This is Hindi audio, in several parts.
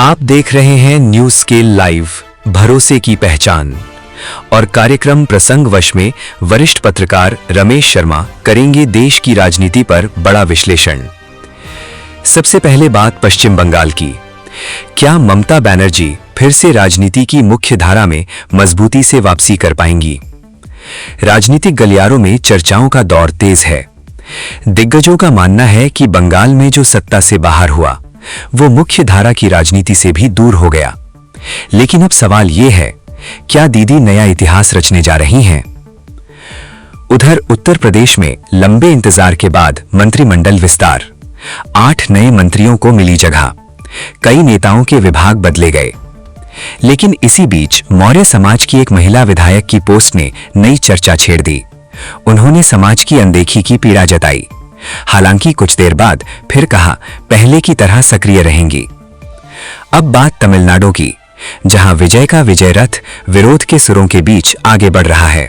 आप देख रहे हैं न्यूज स्केल लाइव, भरोसे की पहचान। और कार्यक्रम प्रसंगवश में वरिष्ठ पत्रकार रमेश शर्मा करेंगे देश की राजनीति पर बड़ा विश्लेषण। सबसे पहले बात पश्चिम बंगाल की। क्या ममता बनर्जी फिर से राजनीति की मुख्य धारा में मजबूती से वापसी कर पाएंगी? राजनीतिक गलियारों में चर्चाओं का दौर तेज है। दिग्गजों का मानना है कि बंगाल में जो सत्ता से बाहर हुआ वो मुख्य धारा की राजनीति से भी दूर हो गया। लेकिन अब सवाल यह है, क्या दीदी नया इतिहास रचने जा रही हैं? उधर उत्तर प्रदेश में लंबे इंतजार के बाद मंत्रिमंडल विस्तार, 8 नए मंत्रियों को मिली जगह, कई नेताओं के विभाग बदले गए। लेकिन इसी बीच मौर्य समाज की एक महिला विधायक की पोस्ट ने नई चर्चा छेड़ दी। उन्होंने समाज की अनदेखी की पीड़ा जताई। हालांकि कुछ देर बाद फिर कहा पहले की तरह सक्रिय रहेंगी। अब बात तमिलनाडु की, जहां विजय का विजय रथ विरोध के सुरों के बीच आगे बढ़ रहा है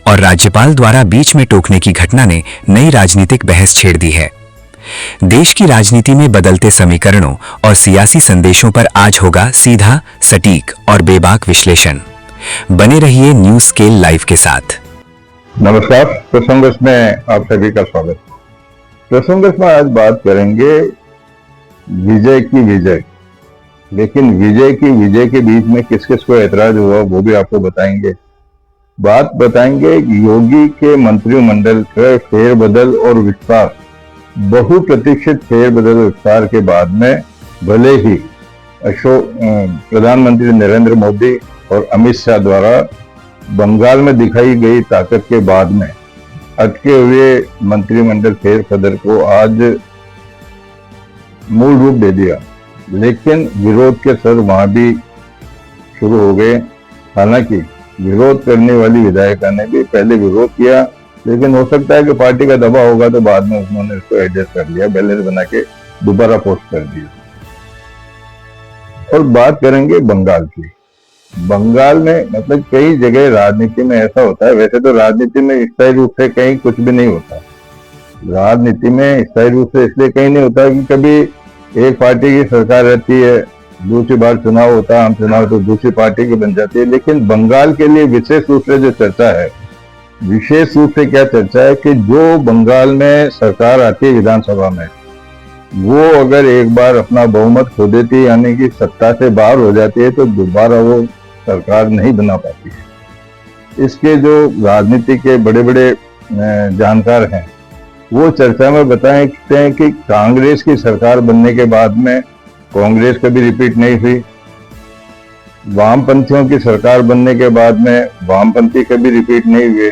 और राज्यपाल द्वारा बीच में टोकने की घटना ने नई राजनीतिक बहस छेड़ दी है। देश की राजनीति में बदलते समीकरणों और सियासी संदेशों पर आज होगा सीधा, सटीक और बेबाक विश्लेषण। बने रहिए न्यूज स्केल लाइव के साथ। नमस्कार, प्रसंगस में आप सभी का स्वागत। प्रसंगस में आज बात करेंगे विजय की विजय, लेकिन विजय की विजय के बीच में किस किस को ऐतराज हुआ वो भी आपको बताएंगे। बात बताएंगे योगी के मंत्रिमंडल का फेरबदल और विस्तार। बहुप्रतीक्षित फेरबदल विस्तार के बाद में भले ही प्रधानमंत्री नरेंद्र मोदी और अमित शाह द्वारा बंगाल में दिखाई गई ताकत के बाद में अटके हुए मंत्रिमंडल फेरबदल को आज मूल रूप दे दिया, लेकिन विरोध के स्वर वहां भी शुरू हो गए। हालांकि विरोध करने वाली विधायिका ने भी पहले विरोध किया, लेकिन हो सकता है कि पार्टी का दबाव होगा तो बाद में उन्होंने इसको एडजस्ट कर लिया, बैलेंस बना के दोबारा पोस्ट कर दिया। और बात करेंगे बंगाल की। बंगाल में मतलब कई जगह राजनीति में ऐसा होता है, वैसे तो राजनीति में स्थायी रूप से कहीं कुछ भी नहीं होता। राजनीति में स्थायी रूप से इसलिए कहीं नहीं होता कि कभी एक पार्टी की सरकार रहती है, दूसरी बार चुनाव होता है, आम चुनाव तो दूसरी पार्टी की बन जाती है। लेकिन बंगाल के लिए विशेष रूप से जो चर्चा है, विशेष रूप से क्या चर्चा है कि जो बंगाल में सरकार आती है विधानसभा में, वो अगर एक बार अपना बहुमत खो देती है, यानी कि सत्ता से बाहर हो जाती है, तो दोबारा वो सरकार नहीं बना पाती है। इसके जो राजनीति के बड़े बड़े जानकार हैं वो चर्चा में बताते हैं कि कांग्रेस की सरकार बनने के बाद में कांग्रेस कभी रिपीट नहीं हुई, वामपंथियों की सरकार बनने के बाद में वामपंथी कभी रिपीट नहीं हुए।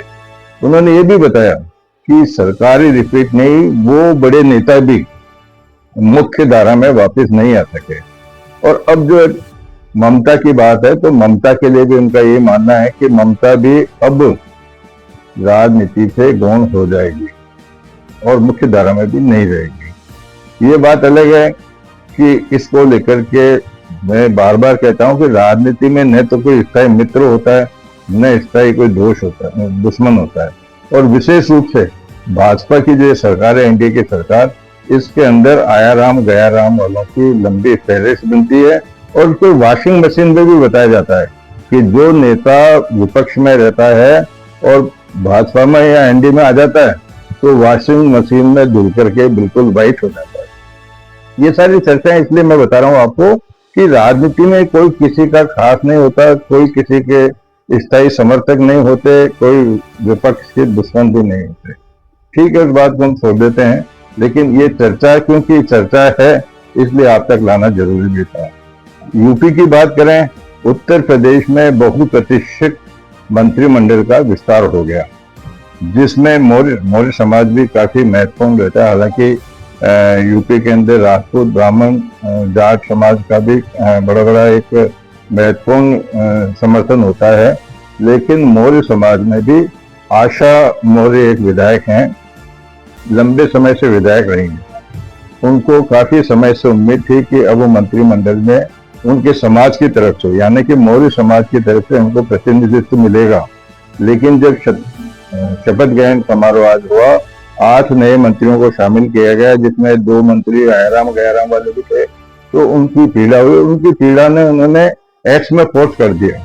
उन्होंने ये भी बताया कि सरकारी रिपीट नहीं, वो बड़े नेता भी मुख्य धारा में वापस नहीं आ सके। और अब जो ममता की बात है, तो ममता के लिए भी उनका ये मानना है कि ममता भी अब राजनीति से गौण हो जाएगी और मुख्य धारा में भी नहीं रहेगी। ये बात अलग है कि इसको लेकर के मैं बार बार कहता हूं कि राजनीति में न तो कोई स्थायी मित्र होता है, न स्थायी कोई दोष होता है, दुश्मन होता है। और विशेष रूप से भाजपा की जो सरकार है, एनडीए की सरकार, इसके अंदर आया राम गया राम वालों की लंबी फहरिस्त बनती है। और उसको वॉशिंग मशीन में भी बताया जाता है कि जो नेता विपक्ष में रहता है और भाजपा में या एनडीए में आ जाता है तो वॉशिंग मशीन में धुल करके बिल्कुल वाइट हो जाता है। ये सारी चर्चाएं इसलिए मैं बता रहा हूं आपको कि राजनीति में कोई किसी का खास नहीं होता, कोई किसी के स्थायी समर्थक नहीं होते, कोई विपक्ष के दुश्मन भी नहीं होते। ठीक है, इस बात को हम छोड़ देते हैं, लेकिन ये चर्चा क्योंकि चर्चा है इसलिए आप तक लाना जरूरी भी था। यूपी की बात करें, उत्तर प्रदेश में बहुप्रतीक्षित मंत्रिमंडल का विस्तार हो गया, जिसमें मौर्य समाज भी काफी महत्वपूर्ण रहता है। हालांकि यूपी के अंदर राजपूत, ब्राह्मण, जाट समाज का भी बड़ा एक महत्वपूर्ण समर्थन होता है, लेकिन मौर्य समाज में भी आशा मौर्य एक विधायक हैं, लंबे समय से विधायक रही हैं। उनको काफी समय से उम्मीद थी कि अब वो मंत्रिमंडल में उनके समाज की तरफ से, यानी कि मौर्य समाज की तरफ से उनको प्रतिनिधित्व मिलेगा। लेकिन जब शपथ ग्रहण समारोह आज हुआ, 8 नए मंत्रियों को शामिल किया गया, जिसमें 2 मंत्री आयाराम गयाराम वाले भी थे, तो उनकी पीड़ा हुई, उनकी पीड़ा ने उन्होंने एक्स में पोस्ट कर दिया।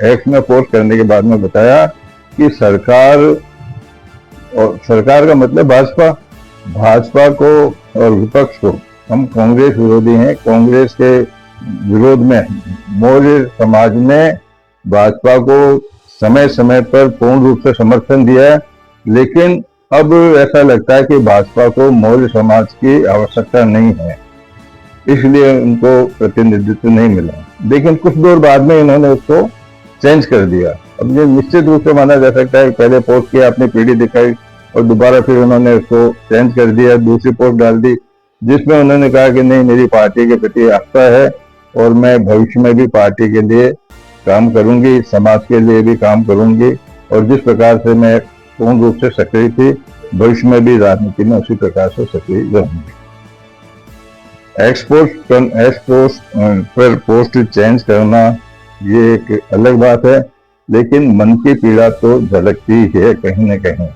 एक्स में पोस्ट करने के बाद में बताया कि सरकार, और सरकार का मतलब भाजपा, भाजपा को और विपक्ष को, हम कांग्रेस विरोधी हैं, कांग्रेस के विरोध में मौर्य समाज ने भाजपा को समय समय पर पूर्ण रूप से समर्थन दिया है, लेकिन अब ऐसा लगता है कि भाजपा को मौर्य समाज की आवश्यकता नहीं है, इसलिए उनको प्रतिनिधित्व नहीं मिला। लेकिन कुछ देर बाद में इन्होंने उसको चेंज कर दिया। अब ये निश्चित रूप से माना जा सकता है, पहले पोस्ट किया, अपनी पीढ़ी दिखाई और दोबारा फिर उन्होंने उसको चेंज कर दिया, दूसरी पोस्ट डाल दी जिसमें उन्होंने कहा कि नहीं, मेरी पार्टी के प्रति आस्था है और मैं भविष्य में भी पार्टी के लिए काम करूंगी, समाज के लिए भी काम करूंगी, और जिस प्रकार से मैं पूर्ण रूप से सक्रिय थी, भविष्य में भी राजनीति में उसी प्रकार से सक्रिय रहूंगी। एक्सपोस्ट पर पोस्ट चेंज करना ये एक अलग बात है, लेकिन मन की पीड़ा तो झलकती है कहीं न कहीं।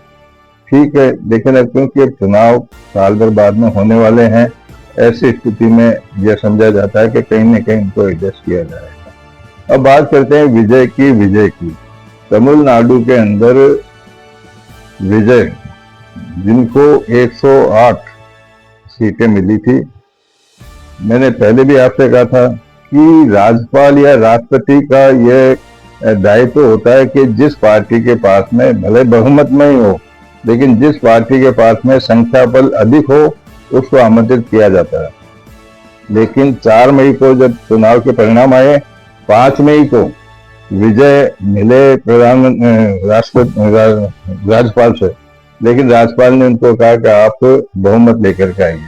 ठीक है, लेकिन अब क्योंकि अब चुनाव साल भर बाद में होने वाले हैं, ऐसी स्थिति में यह समझा जाता है कि कहीं न कहीं इनको एडजस्ट किया जाएगा। अब बात करते हैं विजय की। तमिलनाडु के अंदर विजय, जिनको 108 सीटें मिली थी, मैंने पहले भी आपसे कहा था कि राज्यपाल या राष्ट्रपति का यह दायित्व होता है कि जिस पार्टी के पास में भले बहुमत में ही हो, लेकिन जिस पार्टी के पास में संख्या बल अधिक हो, उसको आमंत्रित किया जाता है। लेकिन 4 मई को जब चुनाव के परिणाम आए, 5 मई को विजय मिले राज्यपाल से, लेकिन राज्यपाल ने उनको कहा कि आप बहुमत लेकर के आइए।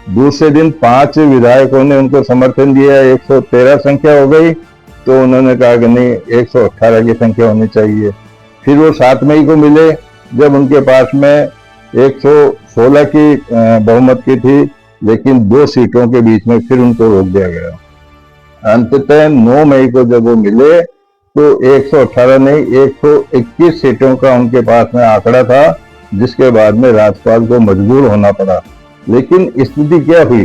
दूसरे दिन 5 विधायकों ने उनको समर्थन दिया, 113 संख्या हो गई, तो उन्होंने कहा कि नहीं, 118 की संख्या होनी चाहिए। फिर वो 7 मई को मिले, जब उनके पास में 116 की बहुमत की थी, लेकिन 2 सीटों के बीच में फिर उनको रोक दिया गया। अंततः 9 मई को जब वो मिले तो 118 नहीं, 121 सीटों का उनके पास में आंकड़ा था, जिसके बाद में राज्यपाल को मजबूर होना पड़ा। लेकिन स्थिति क्या हुई,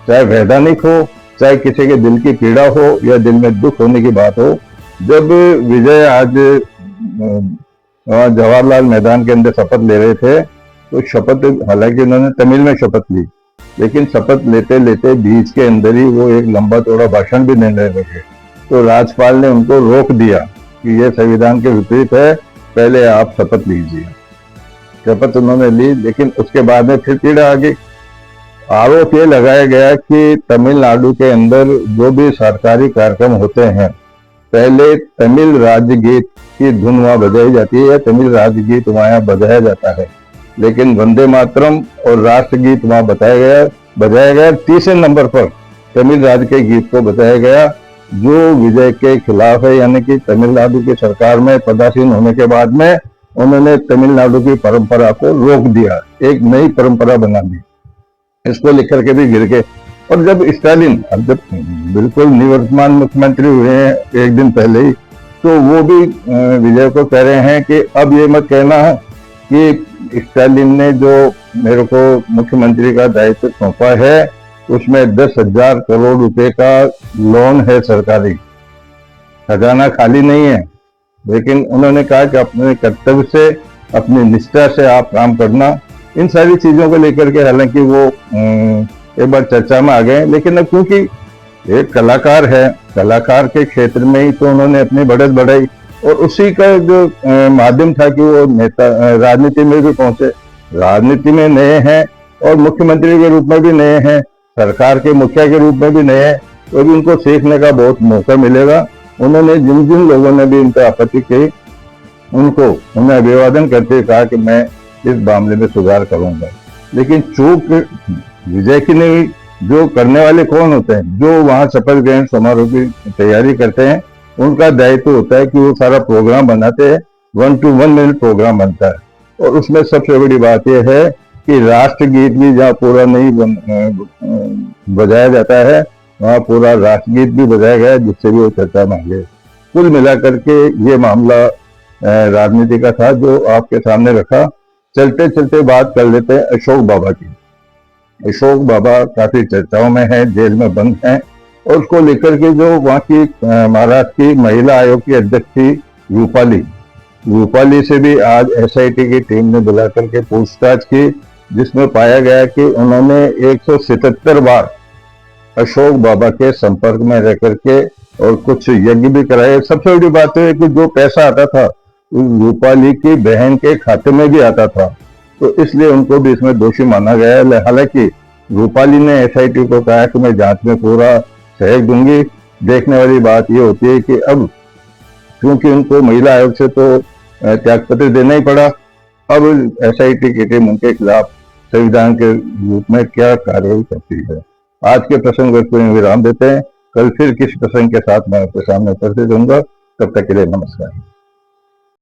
चाहे वैधानिक हो, चाहे किसी के दिल की पीड़ा हो या दिल में दुख होने की बात हो, जब विजय आज जवाहरलाल मैदान के अंदर शपथ ले रहे थे, तो शपथ, हालांकि उन्होंने तमिल में शपथ ली, लेकिन शपथ लेते लेते बीच के अंदर ही वो एक लंबा चौड़ा भाषण भी देने लगे, तो राज्यपाल ने उनको रोक दिया कि यह संविधान के विपरीत है, पहले आप शपथ लीजिए। शपथ उन्होंने ली, लेकिन उसके बाद में फिर पीड़ा आ गई। आरोप ये लगाया गया कि तमिलनाडु के अंदर जो भी सरकारी कार्यक्रम होते हैं, पहले तमिल राज्य गीत की धुन वहां बजाई जाती है, तमिल राज्य गीत वहां बजाया जाता है, लेकिन वंदे मातरम और राष्ट्रगीत वहां बजाया गया 3 नंबर पर तमिल राज्य के गीत को बताया गया, जो विजय के खिलाफ है। यानी कि तमिलनाडु की सरकार में पदासीन होने के बाद में उन्होंने तमिलनाडु की परंपरा को रोक दिया, एक नई परंपरा बना दी। इसको लिख करके भी गिर गए। और जब स्टालिन, अब जब बिल्कुल निवर्तमान मुख्यमंत्री हुए हैं एक दिन पहले ही, तो वो भी विजय को कह रहे हैं कि अब ये मत कहना है कि स्टालिन ने जो मेरे को मुख्यमंत्री का दायित्व सौंपा है, उसमें 10,000 करोड़ रुपए का लोन है सरकारी, खजाना खाली नहीं है। लेकिन उन्होंने कहा कि अपने कर्तव्य से, अपनी निष्ठा से आप काम करना। इन सारी चीजों को लेकर के हालांकि वो एक बार चर्चा में आ गए, लेकिन अब क्योंकि एक कलाकार है, कलाकार के क्षेत्र में ही तो उन्होंने अपनी बढ़त बढ़ाई, और उसी का जो माध्यम था कि वो नेता राजनीति में भी पहुंचे। राजनीति में नए हैं और मुख्यमंत्री के रूप में भी नए हैं, सरकार के मुखिया के रूप में भी नए हैं, तो भी उनको सीखने का बहुत मौका मिलेगा। उन्होंने जिन जिन लोगों ने भी इन पर आपत्ति की, उन्हें अभिवादन करते कहा कि मैं इस मामले में सुधार करूंगा। लेकिन चूक विजय की नहीं, जो करने वाले कौन होते हैं, जो वहां शपथ ग्रहण समारोह की तैयारी करते हैं, उनका दायित्व होता है कि वो सारा प्रोग्राम बनाते हैं। 1 to 1 मिनट प्रोग्राम बनता है, और उसमें सबसे बड़ी बात यह है कि राष्ट्रगीत भी जहाँ पूरा नहीं बजाया जाता है, वहाँ पूरा राष्ट्रगीत भी बजाया गया, जिससे भी वो चर्चा में गए। कुल मिलाकर के ये मामला राजनीति का था, जो आपके सामने रखा। चलते चलते बात कर लेते हैं अशोक बाबा की। अशोक बाबा काफी चर्चाओं में है, जेल में बंद हैं, और उसको लेकर के जो वहाँ की महाराष्ट्र की महिला आयोग की अध्यक्ष थी रूपाली से भी आज एसआईटी की टीम ने बुला करके पूछताछ की, जिसमें पाया गया कि उन्होंने 177 बार अशोक बाबा के संपर्क में रह करके और कुछ यज्ञ भी कराए। सबसे बड़ी बात है कि जो पैसा आता था रूपाली की बहन के खाते में भी आता था, तो इसलिए उनको भी इसमें दोषी माना गया है। हालांकि रूपाली ने एसआईटी को कहा कि मैं जांच में पूरा सहयोग दूंगी। देखने वाली बात ये होती है कि अब क्योंकि उनको महिला आयोग से तो त्यागपत्र देना ही पड़ा, अब एसआईटी की टीम उनके खिलाफ संविधान के रूप में क्या कार्रवाई करती है। आज के प्रसंग को विराम देते हैं, कल फिर किस प्रसंग के साथ मैं आपके सामने उपस्थित रहूंगा। तब तक के लिए नमस्कार।